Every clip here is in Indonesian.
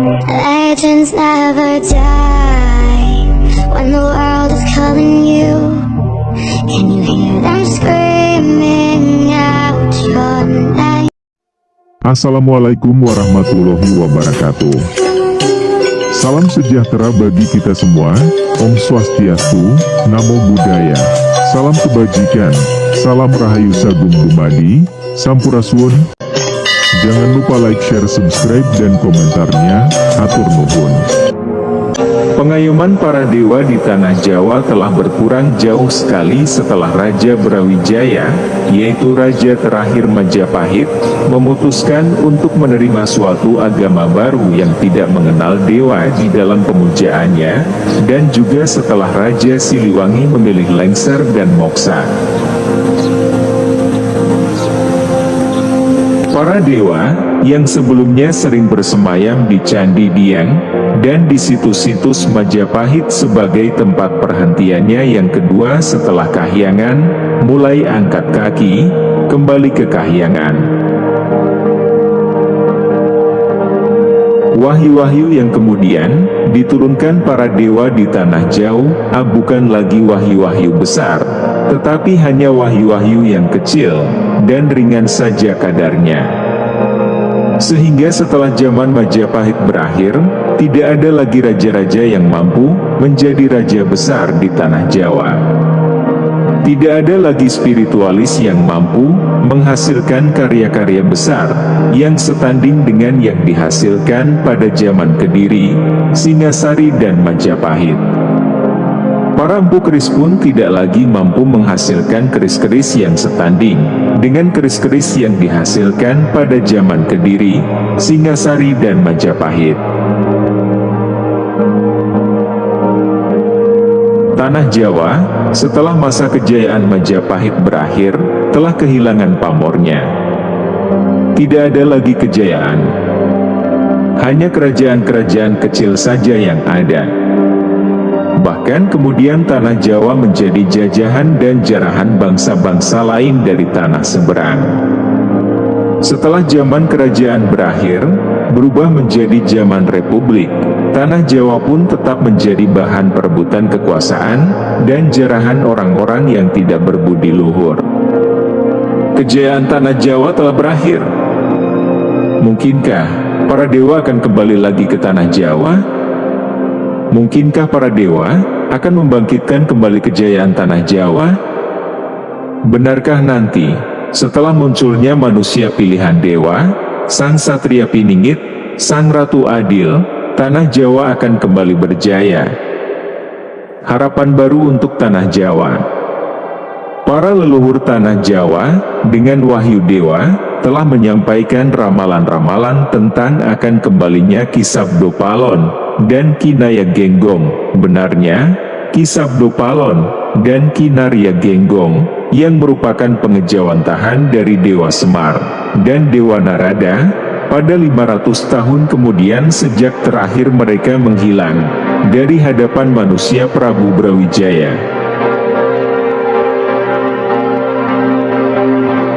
Legends never die when the world is calling you. Can you hear them screaming out your name? Assalamualaikum warahmatullahi wabarakatuh. Salam sejahtera bagi kita semua. Om Swastiastu, Namo Buddhaya. Salam kebajikan, salam Rahayu Sagung Dumadi, Sampurasun. Jangan lupa like, share, subscribe, dan komentarnya. Hatur nuhun. Pengayoman para dewa di tanah Jawa telah berkurang jauh sekali setelah Raja Brawijaya, yaitu Raja terakhir Majapahit, memutuskan untuk menerima suatu agama baru yang tidak mengenal dewa di dalam pemujaannya, dan juga setelah Raja Siliwangi memilih lengser dan moksa. Para dewa, yang sebelumnya sering bersemayam di Candi Dieng, dan di situs-situs Majapahit sebagai tempat perhentiannya yang kedua setelah Kahyangan, mulai angkat kaki, kembali ke Kahyangan. Wahyu-wahyu yang kemudian diturunkan para dewa di tanah jauh, bukan lagi wahyu-wahyu besar, tetapi hanya wahyu-wahyu yang kecil, dan ringan saja kadarnya. Sehingga setelah zaman Majapahit berakhir, tidak ada lagi raja-raja yang mampu menjadi raja besar di tanah Jawa. Tidak ada lagi spiritualis yang mampu menghasilkan karya-karya besar, yang setanding dengan yang dihasilkan pada zaman Kediri, Singasari dan Majapahit. Para empu keris pun tidak lagi mampu menghasilkan keris-keris yang setanding dengan keris-keris yang dihasilkan pada zaman Kediri, Singasari dan Majapahit. Tanah Jawa, setelah masa kejayaan Majapahit berakhir, telah kehilangan pamornya. Tidak ada lagi kejayaan. Hanya kerajaan-kerajaan kecil saja yang ada. Bahkan kemudian tanah Jawa menjadi jajahan dan jarahan bangsa-bangsa lain dari tanah seberang. Setelah zaman kerajaan berakhir, berubah menjadi zaman republik, tanah Jawa pun tetap menjadi bahan perebutan kekuasaan, dan jarahan orang-orang yang tidak berbudi luhur. Kejayaan tanah Jawa telah berakhir. Mungkinkah para dewa akan kembali lagi ke tanah Jawa? Mungkinkah para dewa akan membangkitkan kembali kejayaan tanah Jawa? Benarkah nanti, setelah munculnya manusia pilihan dewa, Sang Satria Piningit, Sang Ratu Adil, tanah Jawa akan kembali berjaya? Harapan baru untuk tanah Jawa. Para leluhur tanah Jawa, dengan wahyu dewa, telah menyampaikan ramalan-ramalan tentang akan kembalinya Ki Sabdo Palon dan Ki Naya Genggong. Benarnya, Ki Sabdo Palon dan Ki Narya Genggong, yang merupakan pengejawantahan dari Dewa Semar dan Dewa Narada, pada 500 tahun kemudian sejak terakhir mereka menghilang dari hadapan manusia Prabu Brawijaya.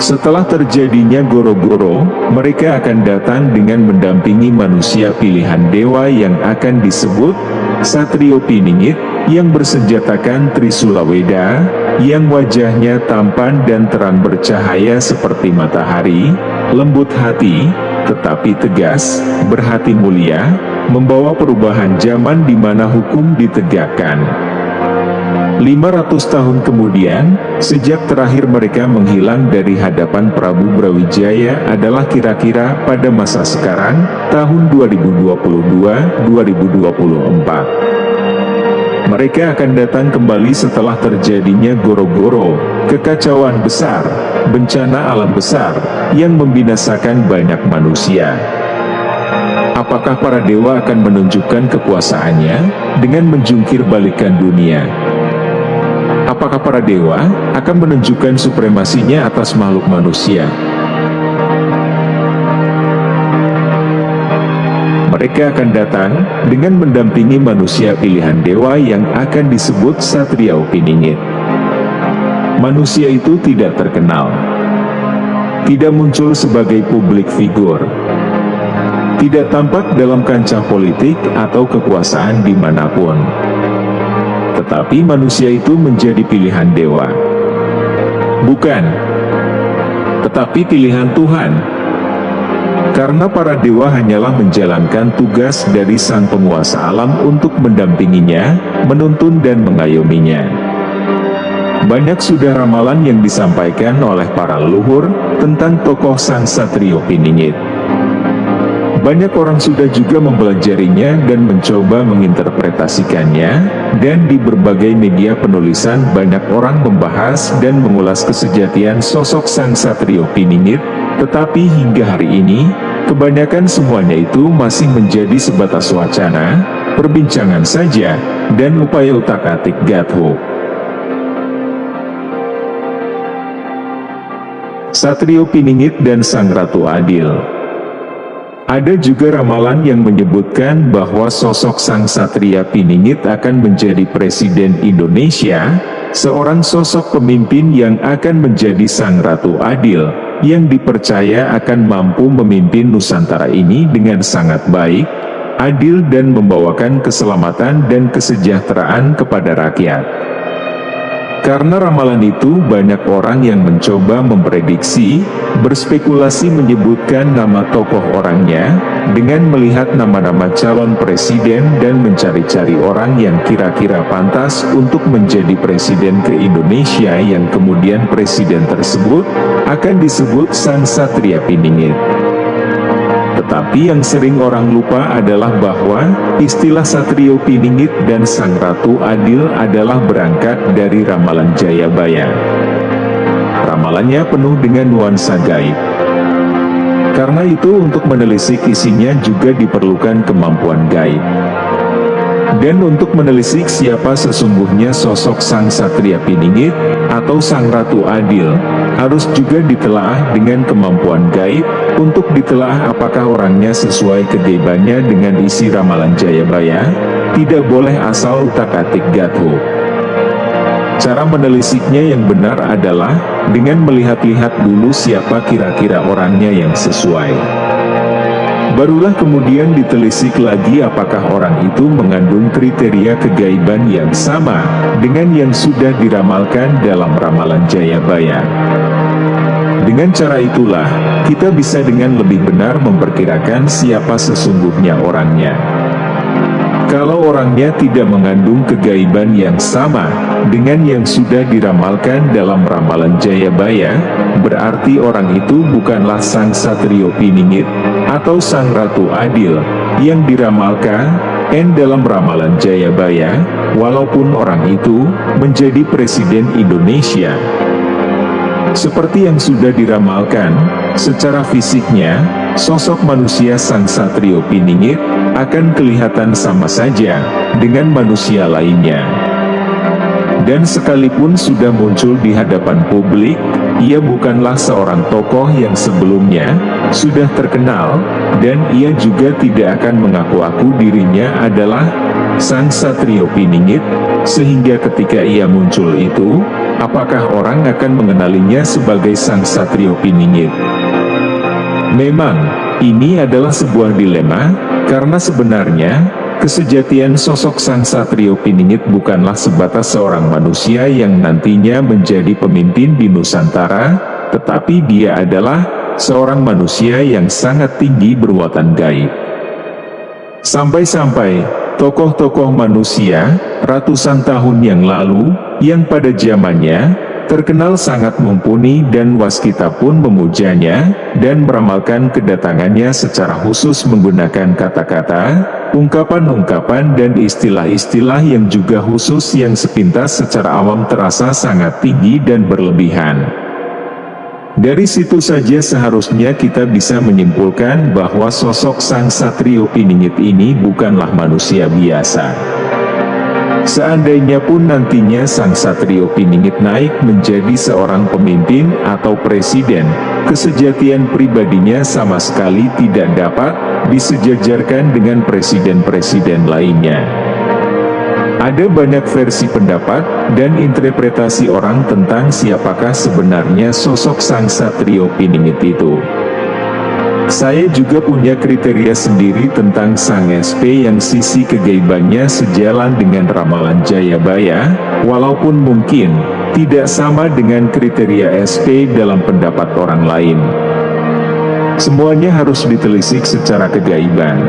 Setelah terjadinya goro-goro, mereka akan datang dengan mendampingi manusia pilihan dewa yang akan disebut Satrio Piningit, yang bersenjatakan Trisula Weda, yang wajahnya tampan dan terang bercahaya seperti matahari, lembut hati, tetapi tegas, berhati mulia, membawa perubahan zaman di mana hukum ditegakkan. 500 tahun kemudian, sejak terakhir mereka menghilang dari hadapan Prabu Brawijaya adalah kira-kira pada masa sekarang, tahun 2022-2024. Mereka akan datang kembali setelah terjadinya goro-goro, kekacauan besar, bencana alam besar, yang membinasakan banyak manusia. Apakah para dewa akan menunjukkan kekuasaannya, dengan menjungkir balikan dunia? Apakah para dewa akan menunjukkan supremasinya atas makhluk manusia? Mereka akan datang dengan mendampingi manusia pilihan dewa yang akan disebut Satria Piningit. Manusia itu tidak terkenal, tidak muncul sebagai publik figur, tidak tampak dalam kancah politik atau kekuasaan dimanapun. Tetapi manusia itu menjadi pilihan dewa. Bukan, tetapi pilihan Tuhan. Karena para dewa hanyalah menjalankan tugas dari sang penguasa alam untuk mendampinginya, menuntun dan mengayominya. Banyak sudah ramalan yang disampaikan oleh para leluhur tentang tokoh sang Satrio Piningit. Banyak orang sudah juga mempelajarinya dan mencoba menginterpretasikannya, dan di berbagai media penulisan banyak orang membahas dan mengulas kesejatian sosok sang Satrio Piningit, tetapi hingga hari ini, kebanyakan semuanya itu masih menjadi sebatas wacana, perbincangan saja, dan upaya utak-atik Gatho. Satrio Piningit dan Sang Ratu Adil. Ada juga ramalan yang menyebutkan bahwa sosok Sang Satria Piningit akan menjadi Presiden Indonesia, seorang sosok pemimpin yang akan menjadi Sang Ratu Adil, yang dipercaya akan mampu memimpin Nusantara ini dengan sangat baik, adil dan membawakan keselamatan dan kesejahteraan kepada rakyat. Karena ramalan itu, banyak orang yang mencoba memprediksi, berspekulasi menyebutkan nama tokoh orangnya, dengan melihat nama-nama calon presiden dan mencari-cari orang yang kira-kira pantas untuk menjadi presiden ke Indonesia, yang kemudian presiden tersebut akan disebut Sang Satria Piningit. Tetapi yang sering orang lupa adalah bahwa istilah Satrio Piningit dan Sang Ratu Adil adalah berangkat dari ramalan Jayabaya. Ramalannya penuh dengan nuansa gaib. Karena itu untuk menelisik isinya juga diperlukan kemampuan gaib. Dan untuk menelisik siapa sesungguhnya sosok Sang Satria Piningit atau Sang Ratu Adil, harus juga ditelaah dengan kemampuan gaib, untuk ditelaah apakah orangnya sesuai kegaibannya dengan isi ramalan Jayabaya, tidak boleh asal utak-atik Gatho. Cara menelisiknya yang benar adalah dengan melihat-lihat dulu siapa kira-kira orangnya yang sesuai. Barulah kemudian ditelisik lagi apakah orang itu mengandung kriteria kegaiban yang sama dengan yang sudah diramalkan dalam ramalan Jayabaya. Dengan cara itulah, kita bisa dengan lebih benar memperkirakan siapa sesungguhnya orangnya. Kalau orangnya tidak mengandung kegaiban yang sama dengan yang sudah diramalkan dalam ramalan Jayabaya, berarti orang itu bukanlah Sang Satrio Piningit atau Sang Ratu Adil yang diramalkan dalam ramalan Jayabaya, walaupun orang itu menjadi Presiden Indonesia. Seperti yang sudah diramalkan, secara fisiknya, sosok manusia Sang Satrio Piningit akan kelihatan sama saja dengan manusia lainnya. Dan sekalipun sudah muncul di hadapan publik, ia bukanlah seorang tokoh yang sebelumnya sudah terkenal, dan ia juga tidak akan mengaku-aku dirinya adalah Sang Satrio Piningit, sehingga ketika ia muncul itu, apakah orang akan mengenalinya sebagai Sang Satrio Piningit? Memang, ini adalah sebuah dilema, karena sebenarnya, kesejatian sosok Sang Satrio Piningit bukanlah sebatas seorang manusia yang nantinya menjadi pemimpin di Nusantara, tetapi dia adalah seorang manusia yang sangat tinggi berwawasan gaib. Sampai-sampai, tokoh-tokoh manusia, ratusan tahun yang lalu, yang pada zamannya, terkenal sangat mumpuni dan waskita pun memujanya, dan meramalkan kedatangannya secara khusus menggunakan kata-kata, ungkapan-ungkapan dan istilah-istilah yang juga khusus yang sepintas secara awam terasa sangat tinggi dan berlebihan. Dari situ saja seharusnya kita bisa menyimpulkan bahwa sosok Sang Satrio Piningit ini bukanlah manusia biasa. Seandainya pun nantinya Sang Satrio Piningit naik menjadi seorang pemimpin atau presiden, kesejatian pribadinya sama sekali tidak dapat disejajarkan dengan presiden-presiden lainnya. Ada banyak versi pendapat dan interpretasi orang tentang siapakah sebenarnya sosok Sang Satrio Piningit itu. Saya juga punya kriteria sendiri tentang Sang SP yang sisi kegaibannya sejalan dengan ramalan Jayabaya, walaupun mungkin tidak sama dengan kriteria SP dalam pendapat orang lain. Semuanya harus ditelisik secara kegaiban.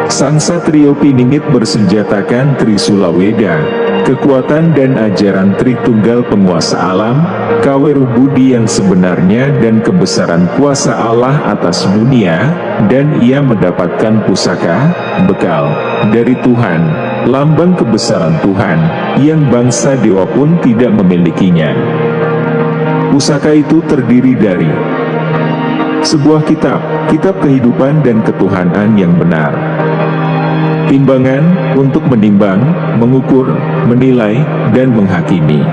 Sang Satrio Piningit bersenjatakan Trisula Weda, kekuatan dan ajaran Tritunggal penguasa alam, Kaweru Budi yang sebenarnya dan kebesaran kuasa Allah atas dunia, dan ia mendapatkan pusaka, bekal, dari Tuhan, lambang kebesaran Tuhan, yang bangsa dewa pun tidak memilikinya. Pusaka itu terdiri dari sebuah kitab kehidupan dan ketuhanan yang benar. Timbangan, untuk menimbang, mengukur, menilai, dan menghakimi.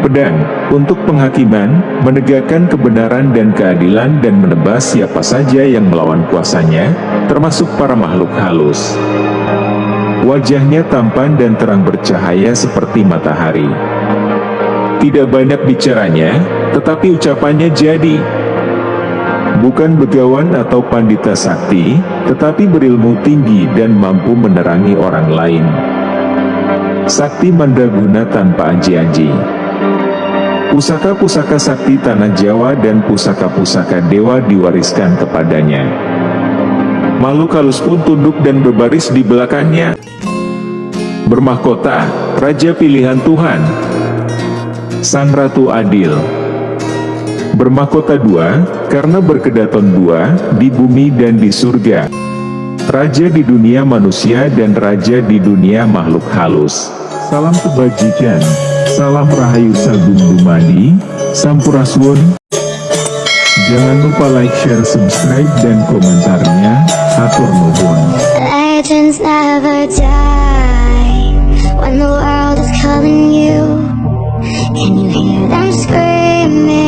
Pedang, untuk penghakiman, menegakkan kebenaran dan keadilan dan menebas siapa saja yang melawan kuasanya, termasuk para makhluk halus. Wajahnya tampan dan terang bercahaya seperti matahari. Tidak banyak bicaranya, tetapi ucapannya jadi. Bukan begawan atau pandita sakti, tetapi berilmu tinggi dan mampu menerangi orang lain. Sakti mandaguna tanpa aji-aji. Pusaka-pusaka sakti tanah Jawa dan pusaka-pusaka dewa diwariskan kepadanya. Makhluk halus pun tunduk dan berbaris di belakangnya. Bermahkota, Raja pilihan Tuhan, Sang Ratu Adil. Bermahkota dua, karena berkedaton dua, di bumi dan di surga. Raja di dunia manusia dan Raja di dunia makhluk halus. Salam kebajikan, salam rahayu sagung dumadi, sampurasun. Jangan lupa like, share, subscribe, dan komentarnya. Hatur nuhun. Legends never die when the world is calling you. Can you hear them screaming?